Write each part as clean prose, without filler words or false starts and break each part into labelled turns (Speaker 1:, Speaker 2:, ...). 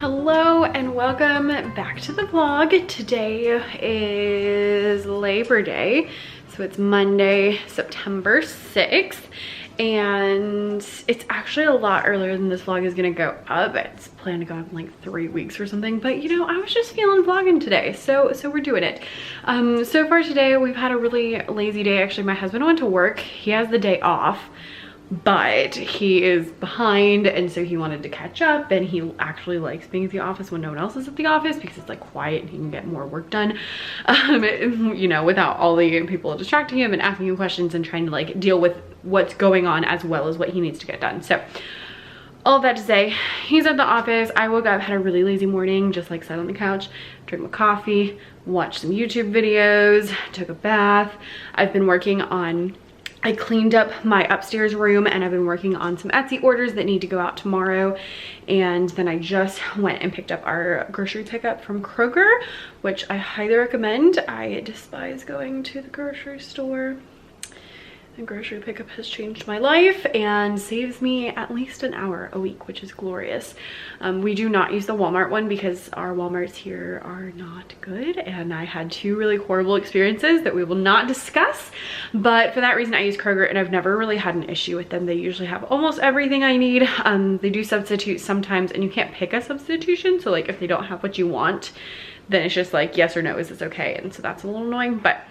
Speaker 1: Hello and welcome back to the vlog. Today is Labor Day, so it's Monday, September 6th, and it's actually a lot earlier than this vlog is gonna go up. It's planned to go up in like 3 weeks or something, but you know, I was just feeling vlogging today, so we're doing it. So far today we've had a really lazy day. Actually, my husband went to work. He has the day off, but he is behind, and so he wanted to catch up, and he actually likes being at the office when no one else is at the office because it's like quiet and he can get more work done, you know, without all the people distracting him and asking him questions and trying to like deal with what's going on as well as what he needs to get done. So all of that to say, he's at the office. I woke up, had a really lazy morning, just like sat on the couch, drank my coffee, watched some YouTube videos, took a bath. I've been working on, I cleaned up my upstairs room, and I've been working on some Etsy orders that need to go out tomorrow. And then I just went and picked up our grocery pickup from Kroger, which I highly recommend. I despise going to the grocery store. The grocery pickup has changed my life and saves me at least an hour a week, which is glorious. We do not use the Walmart one because our Walmarts here are not good, and I had two really horrible experiences that we will not discuss. But for that reason, I use Kroger, and I've never really had an issue with them. They usually have almost everything I need. They do substitute sometimes, and you can't pick a substitution. So like if they don't have what you want, then it's just like yes or no, is this okay? And so that's a little annoying, but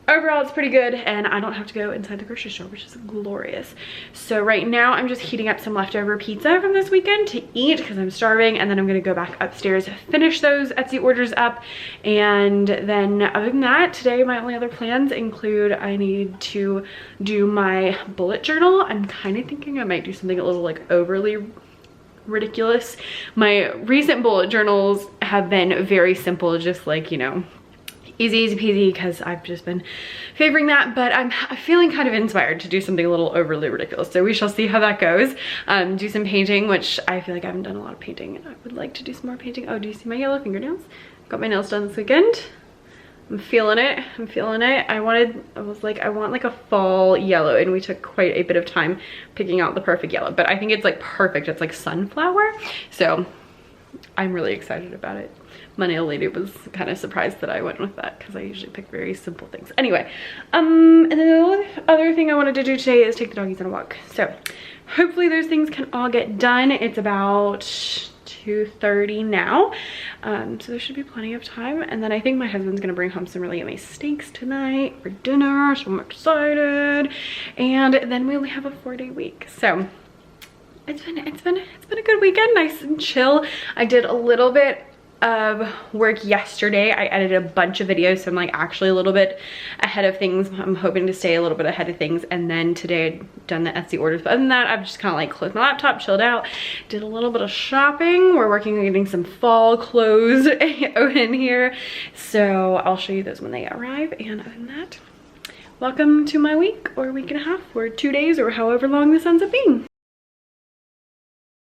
Speaker 1: overall it's pretty good, and I don't have to go inside the grocery store, which is glorious. So right now I'm just heating up some leftover pizza from this weekend to eat because I'm starving, and then I'm gonna go back upstairs, finish those Etsy orders up, and then other than that, today my only other plans include I need to do my bullet journal. I'm kind of thinking I might do something a little like overly ridiculous. My recent bullet journals have been very simple, just like, you know, easy peasy, because I've just been favoring that, but I'm feeling kind of inspired to do something a little overly ridiculous. So we shall see how that goes. Do some painting, which I feel like I haven't done a lot of painting, and I would like to do some more painting. Oh, do you see my yellow fingernails? Got my nails done this weekend. I'm feeling it. I'm feeling it. I was like, I want like a fall yellow, and we took quite a bit of time picking out the perfect yellow, but I think it's like perfect. It's like sunflower. So I'm really excited about it. My nail lady was kind of surprised that I went with that because I usually pick very simple things. Anyway, and then the other thing I wanted to do today is take the doggies on a walk. So hopefully those things can all get done. It's about 2:30 now, so there should be plenty of time. And then I think my husband's gonna bring home some really yummy steaks tonight for dinner, so I'm excited. And then we only have a 4-day week, so it's been a good weekend, nice and chill. I did a little bit of work yesterday. I edited a bunch of videos, so I'm like actually a little bit ahead of things. I'm hoping to stay a little bit ahead of things. And then today I'd done the Etsy orders, but other than that, I've just kind of like closed my laptop, chilled out, did a little bit of shopping. We're working on getting some fall clothes in here, so I'll show you those when they arrive. And other than that, welcome to my week, or week and a half, or 2 days, or however long this ends up being.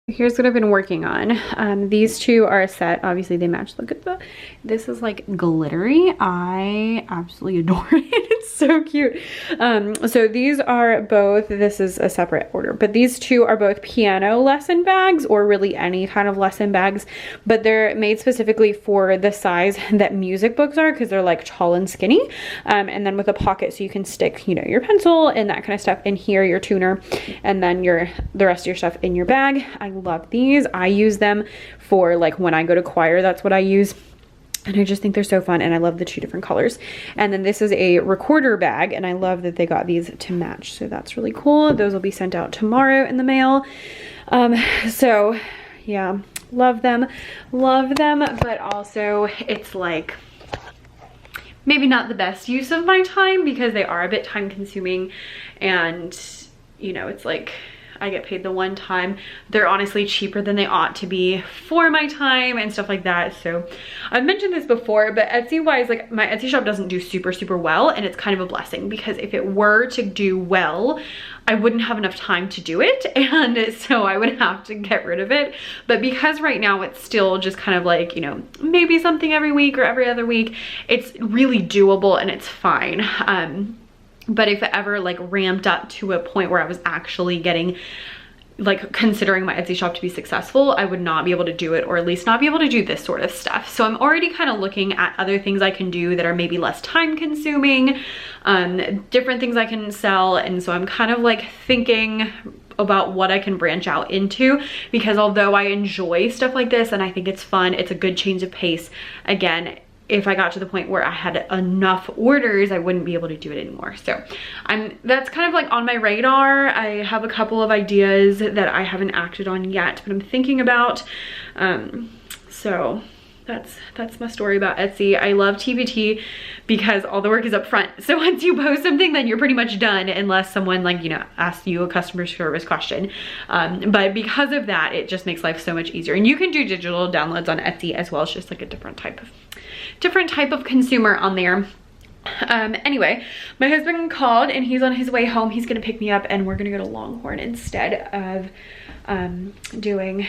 Speaker 1: Here's what I've been working on. These two are a set. Obviously they match. Look at this is like glittery. I absolutely adore it. It's so cute. So these are both, this is a separate order, but these two are both piano lesson bags, or really any kind of lesson bags, but they're made specifically for the size that music books are, because they're like tall and skinny, and then with a pocket so you can stick, you know, your pencil and that kind of stuff in here, your tuner, and then the rest of your stuff in your bag. I love these. I use them for like when I go to choir, that's what I use. And I just think they're so fun, and I love the two different colors. And then this is a recorder bag, and I love that they got these to match, so that's really cool. Those will be sent out tomorrow in the mail. So yeah, love them, but also it's like maybe not the best use of my time because they are a bit time consuming, and you know, it's like I get paid the one time. They're honestly cheaper than they ought to be for my time and stuff like that. So I've mentioned this before, but Etsy wise, like my Etsy shop doesn't do super well, and it's kind of a blessing because if it were to do well, I wouldn't have enough time to do it, and so I would have to get rid of it. But because right now it's still just kind of like, you know, maybe something every week or every other week, it's really doable and it's fine. But if it ever like ramped up to a point where I was actually getting like considering my Etsy shop to be successful, I would not be able to do it, or at least not be able to do this sort of stuff. So I'm already kind of looking at other things I can do that are maybe less time consuming, different things I can sell. And so I'm kind of like thinking about what I can branch out into, because although I enjoy stuff like this and I think it's fun, it's a good change of pace. Again, if I got to the point where I had enough orders, I wouldn't be able to do it anymore. So that's kind of like on my radar. I have a couple of ideas that I haven't acted on yet, but I'm thinking about. So that's my story about Etsy. I love TPT because all the work is up front. So once you post something, then you're pretty much done, unless someone, like, you know, asks you a customer service question. But because of that, it just makes life so much easier. And you can do digital downloads on Etsy as well. It's just like a different type of consumer on there. Anyway, my husband called and he's on his way home. He's gonna pick me up and we're gonna go to Longhorn instead of doing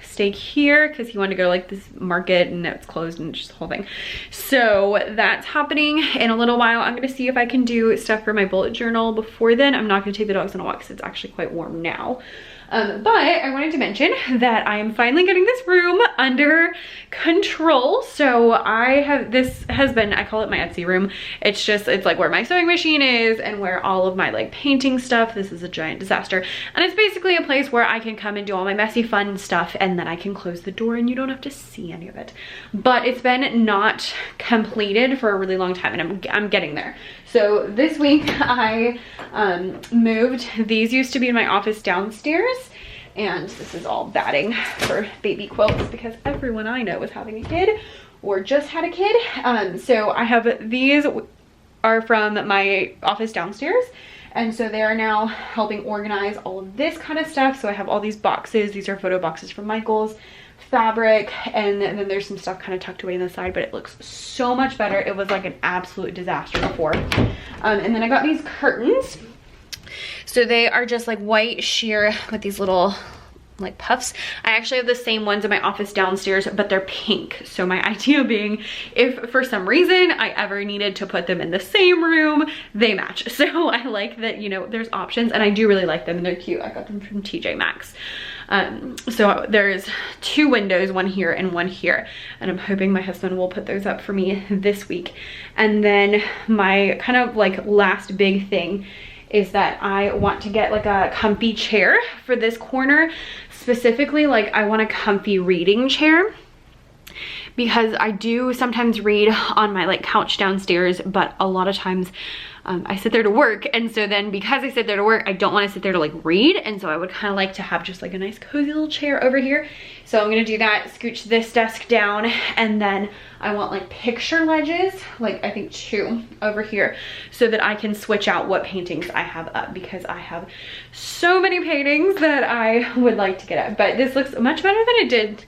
Speaker 1: steak here, because he wanted to go to like this market and it's closed and just the whole thing. So that's happening in a little while. I'm gonna see if I can do stuff for my bullet journal before then. I'm not gonna take the dogs on a walk because it's actually quite warm now. But I wanted to mention that I am finally getting this room under control. So this has been, I call it my Etsy room. It's like where my sewing machine is and where all of my like painting stuff. This is a giant disaster. And it's basically a place where I can come and do all my messy fun stuff, and then I can close the door and you don't have to see any of it. But it's been not completed for a really long time, and I'm getting there. So this week I moved. These used to be in my office downstairs, and this is all batting for baby quilts because everyone I know is having a kid or just had a kid. So I have, these are from my office downstairs, and so they are now helping organize all of this kind of stuff. So I have all these boxes. These are photo boxes from Michael's, fabric, and then there's some stuff kind of tucked away on the side, but it looks so much better. It was like an absolute disaster before. And then I got these curtains. So they are just like white sheer with these little like puffs. I actually have the same ones in my office downstairs, but they're pink. So my idea being, if for some reason I ever needed to put them in the same room, they match. So I like that, you know, there's options, and I do really like them and they're cute. I got them from TJ Maxx. So there's 2 windows, one here and one here, and I'm hoping my husband will put those up for me this week. And then my kind of like last big thing is that I want to get like a comfy chair for this corner. Specifically, like I want a comfy reading chair, because I do sometimes read on my like couch downstairs, but a lot of times I sit there to work, and so then because I sit there to work, I don't want to sit there to like read, and so I would kind of like to have just like a nice cozy little chair over here. So I'm gonna do that, scooch this desk down, and then I want like picture ledges, like I think 2 over here, so that I can switch out what paintings I have up, because I have so many paintings that I would like to get up. But this looks much better than it did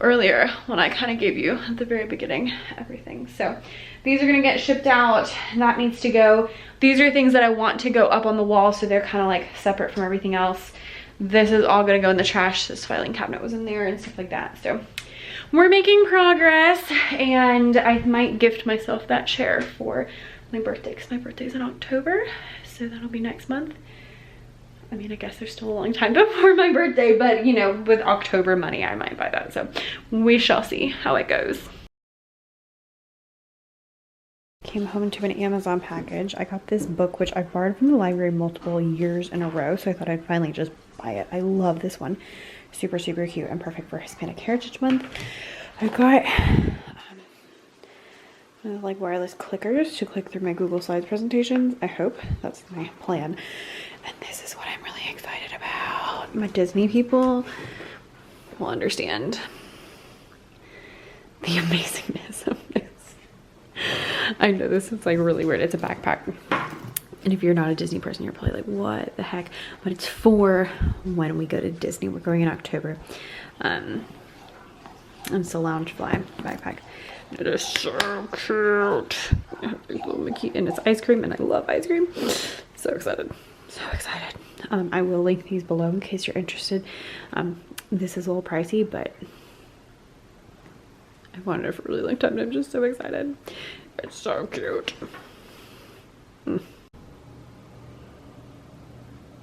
Speaker 1: earlier when I kind of gave you at the very beginning everything. So these are gonna get shipped out. That needs to go. These are things that I want to go up on the wall, so they're kind of like separate from everything else. This is all gonna go in the trash. This filing cabinet was in there and stuff like that. So we're making progress, and I might gift myself that chair for my birthday, because my birthday's in October, so that'll be next month. I mean, I guess there's still a long time before my birthday, but you know, with October money, I might buy that. So we shall see how it goes. Came home to an Amazon package. I got this book, which I borrowed from the library multiple years in a row, so I thought I'd finally just buy it. I love this one. Super, super cute and perfect for Hispanic Heritage Month. I've got like wireless clickers to click through my Google Slides presentations. I hope that's my plan. And this is what I'm really excited about. My Disney people will understand the amazingness of this. I know this is like really weird. It's a backpack. And if you're not a Disney person, you're probably like, what the heck? But it's for when we go to Disney. We're going in October. And it's a Loungefly backpack. It is so cute. And it's ice cream, and I love ice cream. So excited. So excited. I will link these below in case you're interested. This is a little pricey, but I've wanted it for a really long time, and I'm just so excited. It's so cute.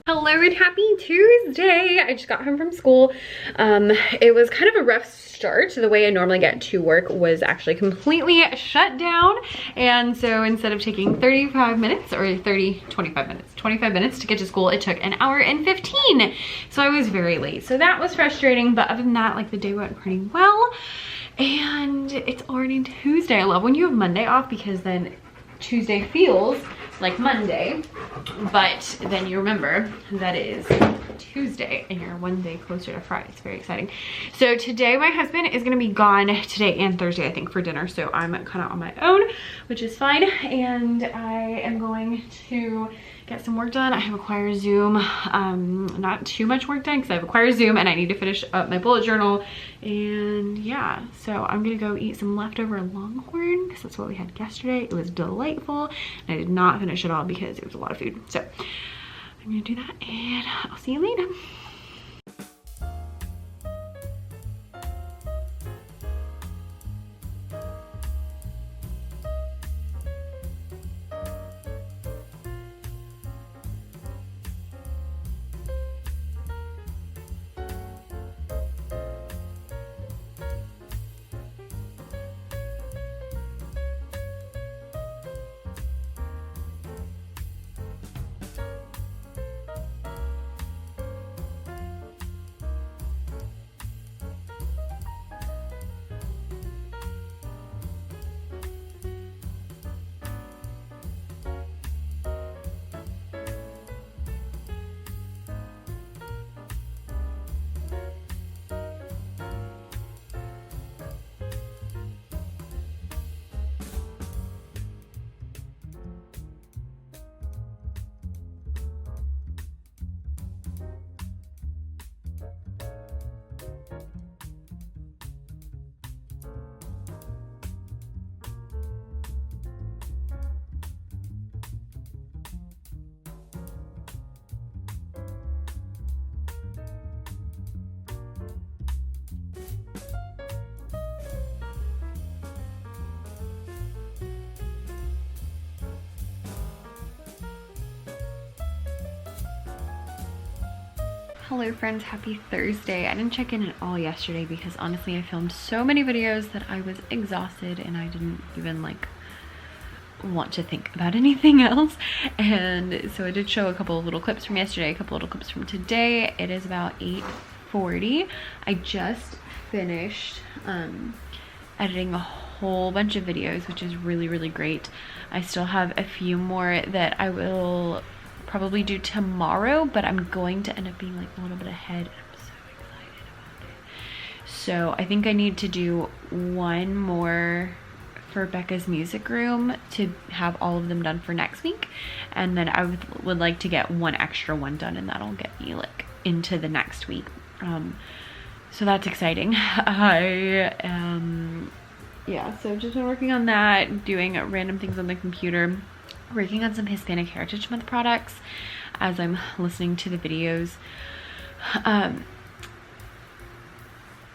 Speaker 1: Hello and happy Tuesday. I just got home from school. It was kind of a rough start. The way I normally get to work was actually completely shut down. And so instead of taking 35 minutes or 25 minutes to get to school, it took an hour and 15. So I was very late. So that was frustrating. But other than that, like the day went pretty well. And it's already Tuesday. I love when you have Monday off because then Tuesday feels like Monday, but then you remember that it is Tuesday and you're one day closer to Friday. It's very exciting. So today my husband is gonna be gone today and Thursday, I think, for dinner. So I'm kind of on my own, which is fine. And I am going to get some work done. I have a choir Zoom, not too much work done because I have a choir Zoom and I need to finish up my bullet journal. And yeah, so I'm gonna go eat some leftover Longhorn because that's what we had yesterday. It was delightful. And I did not finish it all because it was a lot of food. So I'm gonna do that and I'll see you later. Hello friends, happy Thursday. I didn't check in at all yesterday because honestly I filmed so many videos that I was exhausted and I didn't even like want to think about anything else. And so I did show a couple of little clips from yesterday, a couple little clips from today. It is about 8:40. I just finished editing a whole bunch of videos, which is really great. I still have a few more that I will probably do tomorrow, but I'm going to end up being like a little bit ahead. I'm so excited about it. So I think I need to do one more for Becca's music room to have all of them done for next week, and then I would like to get one extra one done, and that'll get me like into the next week. So that's exciting. Yeah, so I've just been working on that, doing random things on the computer, working on some Hispanic Heritage Month products as I'm listening to the videos. I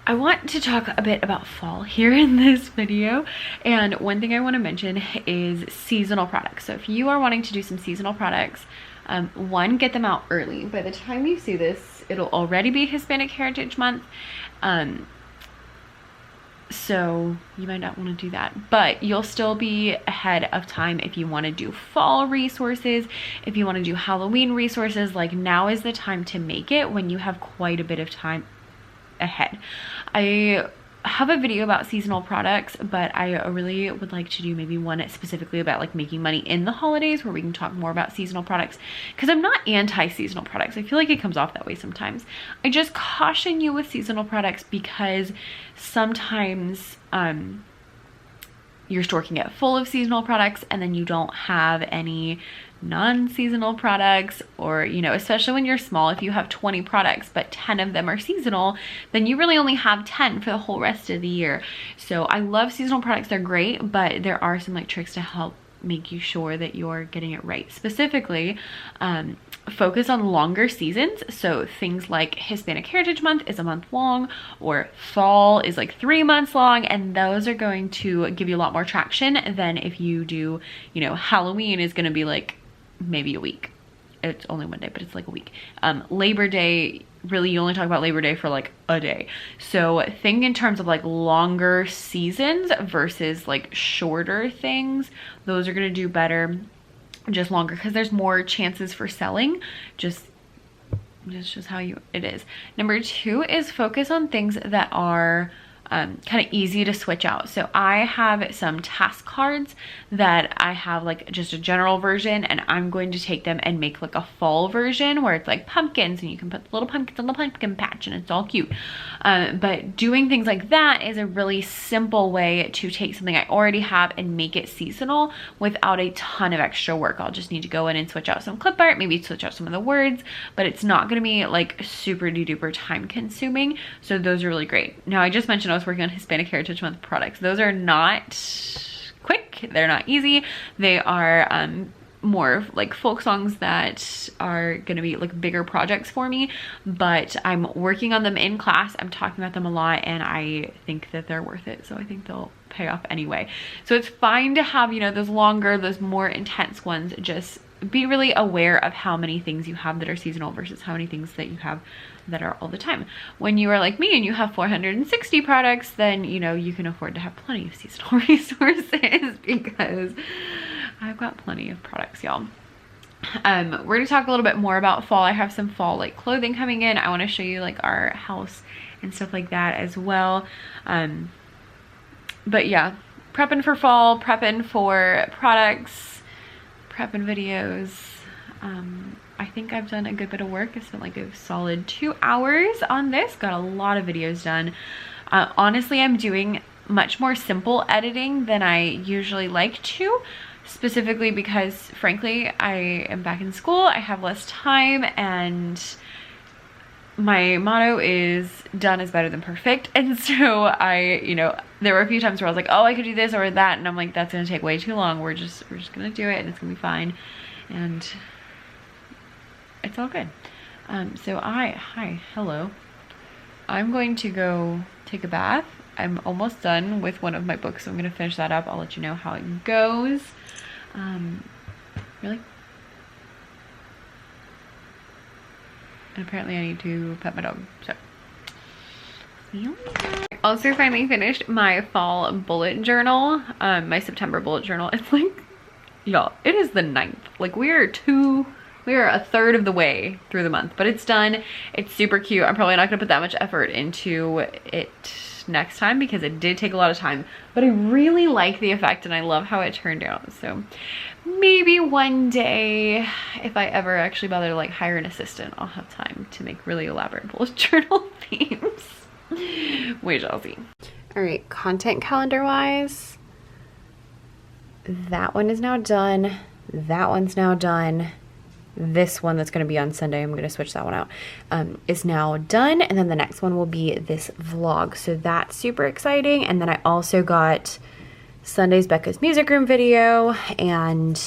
Speaker 1: want to talk a bit about fall here in this video, and one thing I want to mention is seasonal products. So if you are wanting to do some seasonal products, one, get them out early. By the time you see this, it'll already be Hispanic Heritage Month. So you might not want to do that, but you'll still be ahead of time if you want to do fall resources, if you want to do Halloween resources. Like, now is the time to make it when you have quite a bit of time ahead. I have a video about seasonal products, but I really would like to do maybe one specifically about like making money in the holidays, where we can talk more about seasonal products, because I'm not anti-seasonal products. I feel like it comes off that way sometimes. I just caution you with seasonal products because sometimes your store can get full of seasonal products and then you don't have any non-seasonal products, or, you know, especially when you're small, if you have 20 products but 10 of them are seasonal, then you really only have 10 for the whole rest of the year. So I love seasonal products, they're great, but there are some like tricks to help make you sure that you're getting it right. Specifically, focus on longer seasons. So things like Hispanic Heritage Month is a month long, or fall is like 3 months long, and those are going to give you a lot more traction than if you do, you know, Halloween is going to be like maybe a week. it's only one day, but it's like a week. Labor Day, really you only talk about Labor Day for like a day. So think in terms of like longer seasons versus like shorter things. Those are gonna do better, just longer, because there's more chances for selling. That's just how it is. Number 2 is focus on things that are kind of easy to switch out. So I have some task cards that I have like just a general version, and I'm going to take them and make like a fall version where it's like pumpkins and you can put little pumpkins on the pumpkin patch and it's all cute. But doing things like that is a really simple way to take something I already have and make it seasonal without a ton of extra work. I'll just need to go in and switch out some clip art, maybe switch out some of the words, but it's not going to be like super duper time consuming. So those are really great. Now I just mentioned I was working on Hispanic Heritage Month products. Those are not quick, they're not easy. They are more like folk songs that are gonna be like bigger projects for me, but I'm working on them in class. I'm talking about them a lot and I think that they're worth it, so I think they'll pay off anyway. So it's fine to have, you know, those longer, those more intense ones. Just be really aware of how many things you have that are seasonal versus how many things that you have that are all the time. When you are like me and you have 460 products, then you know you can afford to have plenty of seasonal resources because I've got plenty of products, y'all. We're gonna talk a little bit more about fall. I have some fall like clothing coming in. I want to show you like our house and stuff like that as well. But yeah, prepping for fall, prepping for products, prepping videos. I think I've done a good bit of work. I spent like a solid 2 hours on this, got a lot of videos done. Honestly, I'm doing much more simple editing than I usually like to, specifically because frankly, I am back in school, I have less time, and my motto is done is better than perfect. And so you know, there were a few times where I was like, oh, I could do this or that, and I'm like, that's gonna take way too long. We're just gonna do it and it's gonna be fine. And it's all good. So hello. I'm going to go take a bath. I'm almost done with one of my books, so I'm gonna finish that up. I'll let you know how it goes. Really? And apparently I need to pet my dog, so. See you later. I also finally finished my fall bullet journal, my September bullet journal. It's like, y'all, it is the 9th. Like we are a third of the way through the month, but it's done. It's super cute. I'm probably not gonna put that much effort into it next time because it did take a lot of time, but I really like the effect and I love how it turned out. So maybe one day, if I ever actually bother to like hire an assistant, I'll have time to make really elaborate bullet journal themes. We shall see. All right, content calendar wise, that one is now done. That one's now done. This one that's going to be on Sunday, I'm going to switch that one out, is now done. And then the next one will be this vlog. So that's super exciting. And then I also got Sunday's Becca's Music Room video and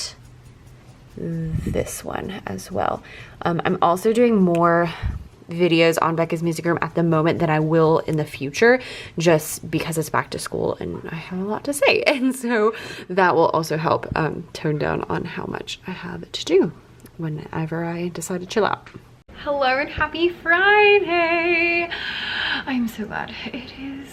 Speaker 1: this one as well. I'm also doing more videos on Becca's Music Room at the moment than I will in the future, just because it's back to school and I have a lot to say. And so that will also help tone down on how much I have to do whenever I decide to chill out. Hello and happy Friday. I'm so glad it is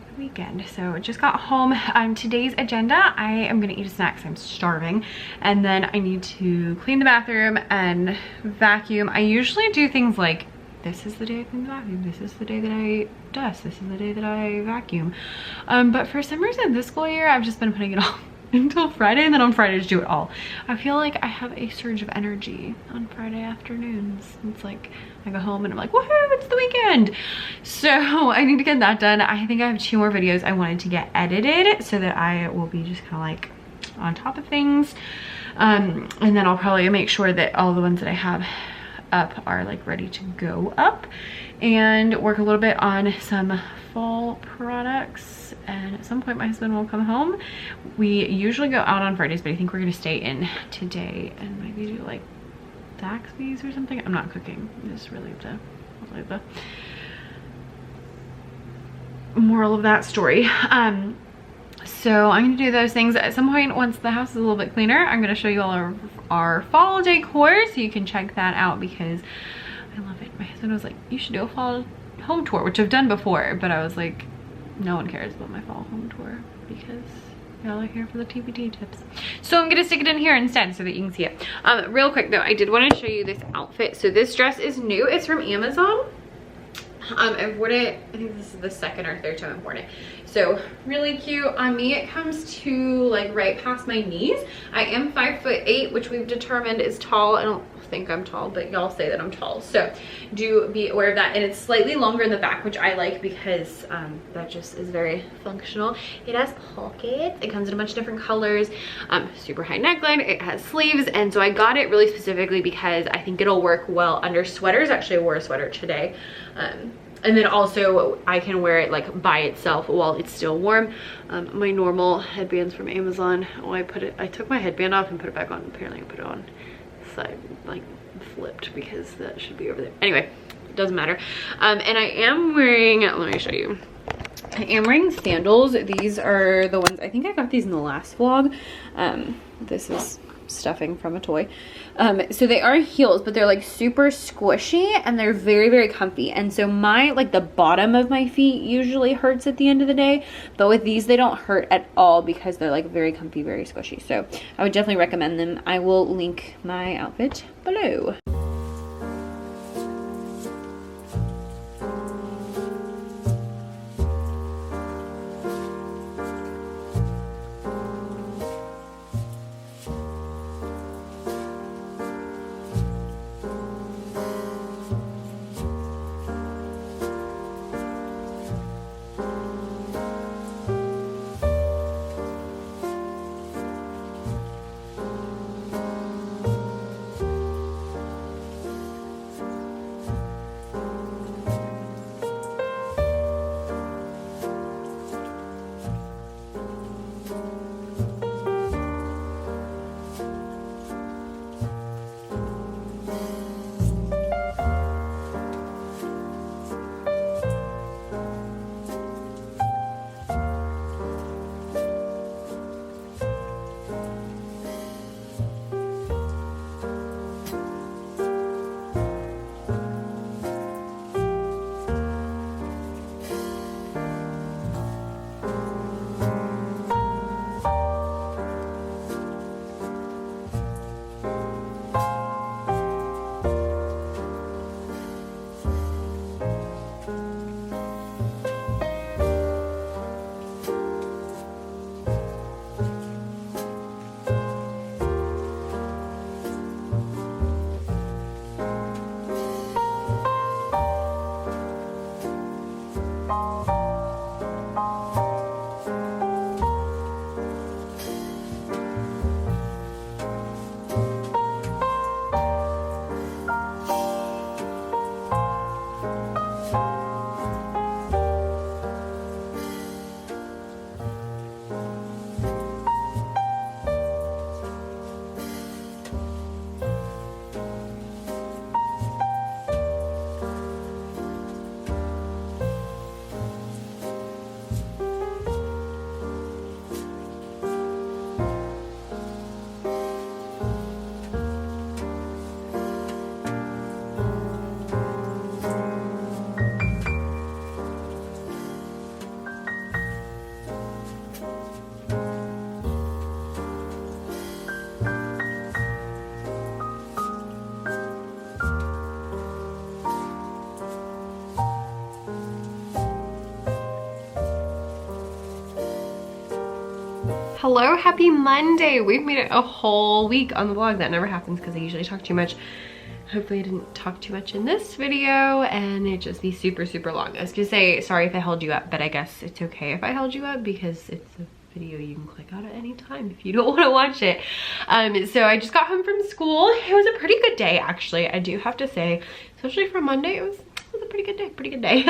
Speaker 1: the weekend. So just got home. Today's agenda, I am gonna eat a snack because I'm starving, and then I need to clean the bathroom and vacuum. I usually do things like, this is the day I clean the bathroom, this is the day that I dust, this is the day that I vacuum. But for some reason this school year I've just been putting it off until Friday, and then on Friday to do it all. I feel like I have a surge of energy on Friday afternoons. It's like I go home and I'm like, woohoo, it's the weekend. So I need to get that done. I think I have 2 more videos I wanted to get edited so that I will be just kind of like on top of things. And then I'll probably make sure that all the ones that I have up are like ready to go up, and work a little bit on some fall products. And at some point my husband will come home. We usually go out on Fridays, but I think we're gonna stay in today and maybe do like Zaxby's or something. I'm not cooking. Just really the moral of that story. So I'm gonna do those things at some point once the house is a little bit cleaner. I'm gonna show you all our fall decor so you can check that out because I love it. My husband was like, you should do a fall home tour, which I've done before, but I was like, no one cares about my fall home tour because y'all are here for the TPT tips. So I'm gonna stick it in here instead so that you can see it. Real quick though, I did want to show you this outfit. So this dress is new. It's from Amazon. I've worn it, I think this is the second or third time I've worn it. So really cute. On me it comes to like right past my knees. I am 5'8", which we've determined is tall. I don't think I'm tall, but y'all say that I'm tall, so do be aware of that. And it's slightly longer in the back, which I like because that just is very functional. It has pockets. It comes in a bunch of different colors. Super high neckline. It has sleeves, and so I got it really specifically because I think it'll work well under sweaters. Actually, I wore a sweater today. And then also I can wear it like by itself while it's still warm. My normal headbands from Amazon, oh, I took my headband off and put it back on. Apparently I put it on side, like flipped, because that should be over there. Anyway, it doesn't matter. And I am wearing, let me show you. I am wearing sandals. These are the ones, I think I got these in the last vlog. This is stuffing from a toy. So they are heels, but they're like super squishy and they're very, very comfy. And so my, like the bottom of my feet usually hurts at the end of the day, but with these, they don't hurt at all because they're like very comfy, very squishy. So I would definitely recommend them. I will link my outfit below. Hello, happy Monday. We've made it a whole week on the vlog. That never happens because I usually talk too much. Hopefully I didn't talk too much in this video and it just be super, super long. I was gonna say, sorry if I held you up, but I guess it's okay if I held you up because it's a video you can click out at any time if you don't want to watch it. So I just got home from school. It was a pretty good day, actually. I do have to say, especially for Monday, it was a pretty good day.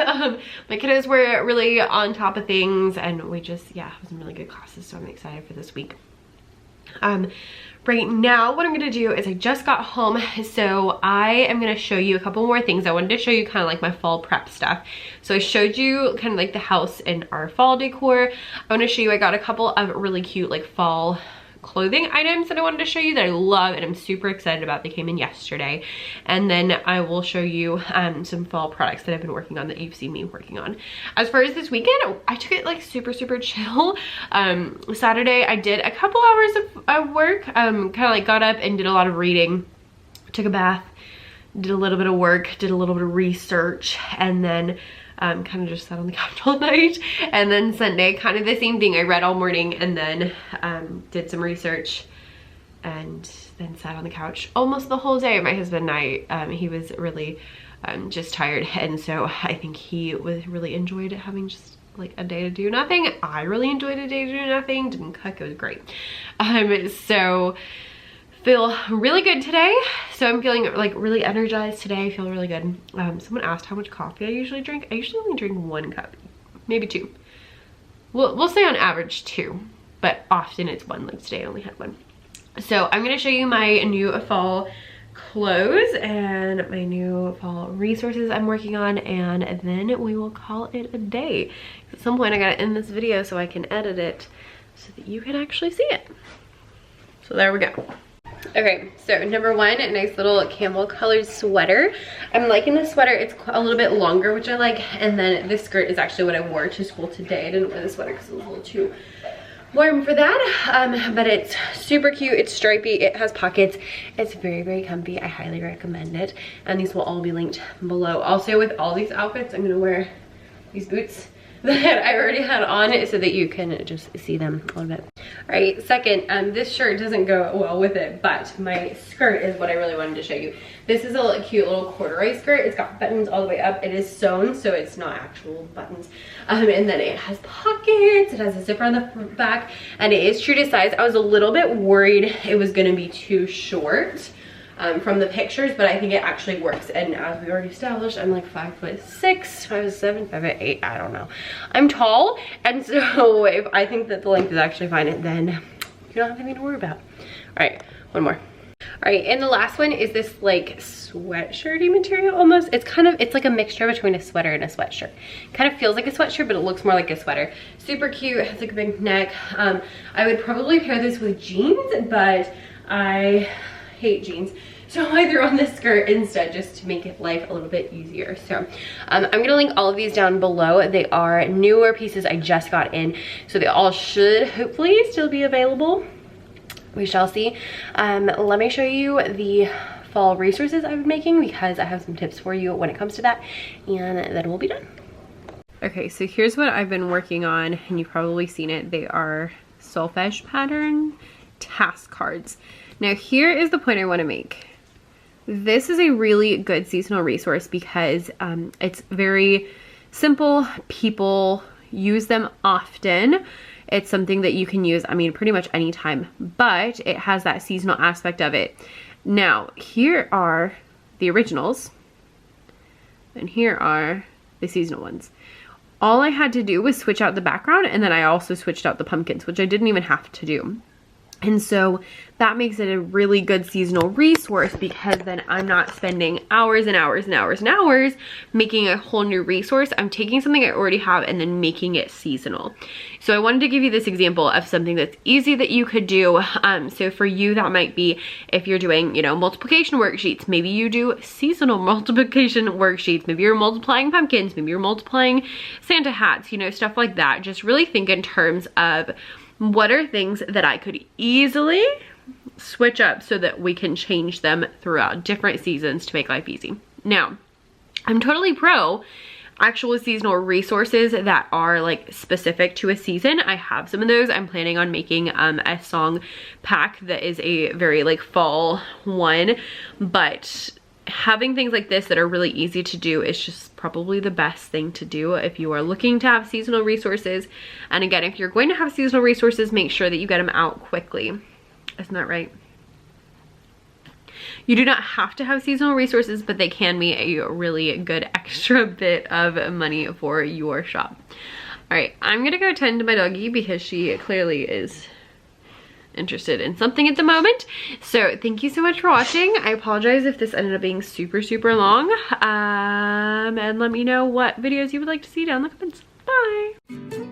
Speaker 1: My kiddos were really on top of things and we just, yeah, it was some really good classes, so I'm excited for this week. Right now, what I'm gonna do is I just got home, so I am gonna show you a couple more things. I wanted to show you kind of like my fall prep stuff. So I showed you kind of like the house and our fall decor. I wanna show you, I got a couple of really cute like fall clothing items that I wanted to show you that I love and I'm super excited about. They came in yesterday. And then I will show you some fall products that I've been working on that you've seen me working on. As far as this weekend, I took it like super chill. Saturday I did a couple hours of work, kind of like got up and did a lot of reading, took a bath, did a little bit of work, did a little bit of research, and then kind of just sat on the couch all night. And then Sunday, kind of the same thing. I read all morning and then did some research and then sat on the couch almost the whole day. My husband and I, he was really just tired, and so I think he really enjoyed having just like a day to do nothing. I really enjoyed a day to do nothing, didn't cook, it was great. So feel really good today. So I'm feeling like really energized today. I feel really good. Someone asked how much coffee I usually drink. I usually only drink 1 cup, maybe 2. We'll say on average 2, but often it's 1. Like today I only had 1. So I'm gonna show you my new fall clothes and my new fall resources I'm working on, and then we will call it a day. At some point I gotta end this video so I can edit it so that you can actually see it. So there we go. Okay, so number 1, a nice little camel colored sweater. I'm liking this sweater. It's a little bit longer, which I like. And then this skirt is actually what I wore to school today. I didn't wear the sweater because it was a little too warm for that. But it's super cute. It's stripy. It has pockets. It's very comfy. I highly recommend it. And these will all be linked below. Also, with all these outfits, I'm gonna wear these boots that I already had on so that you can just see them a little bit. All right, second, this shirt doesn't go well with it, but my skirt is what I really wanted to show you. This is a cute little corduroy skirt. It's got buttons all the way up. It is sewn, so it's not actual buttons. And then it has pockets. It has a zipper on the back, and it is true to size. I was a little bit worried it was gonna be too short from the pictures, but I think it actually works. And as we already established, I'm like 5'6", 5'7", 5'8", I don't know. I'm tall, and so if I think that the length is actually fine, then you don't have anything to worry about. All right, one more. All right, and the last one is this like sweatshirty material almost. It's like a mixture between a sweater and a sweatshirt. Kind of feels like a sweatshirt, but it looks more like a sweater. Super cute, it has like a big neck. I would probably pair this with jeans, but I hate jeans, so I threw on this skirt instead just to make it life a little bit easier. So I'm gonna link all of these down below. They are newer pieces I just got in, so they all should hopefully still be available. We shall see. Let me show you the fall resources I've been making, because I have some tips for you when it comes to that, and then we'll be done. Okay, so here's what I've been working on, and you've probably seen it. They are solfege pattern task cards. Now here is the point I want to make. This is a really good seasonal resource because it's very simple. People use them often. It's something that you can use, I mean, pretty much anytime, but it has that seasonal aspect of it. Now, here are the originals, and here are the seasonal ones. All I had to do was switch out the background, and then I also switched out the pumpkins, which I didn't even have to do. And so that makes it a really good seasonal resource, because then I'm not spending hours and hours and hours and hours making a whole new resource. I'm taking something I already have and then making it seasonal. So I wanted to give you this example of something that's easy that you could do. So for you, that might be if you're doing, you know, multiplication worksheets, maybe you do seasonal multiplication worksheets. Maybe you're multiplying pumpkins, maybe you're multiplying Santa hats, you know, stuff like that. Just really think in terms of what are things that I could easily switch up so that we can change them throughout different seasons to make life easy. Now, I'm totally pro actual seasonal resources that are like specific to a season. I have some of those. I'm planning on making a song pack that is a very like fall one, but having things like this that are really easy to do is just probably the best thing to do if you are looking to have seasonal resources. And again, if you're going to have seasonal resources, make sure that you get them out quickly. Isn't that right? You do not have to have seasonal resources, but they can be a really good extra bit of money for your shop. All right, I'm gonna go tend to my doggie because she clearly is interested in something at the moment. So thank you so much for watching. I apologize if this ended up being super, super long. And let me know what videos you would like to see down in the comments. Bye.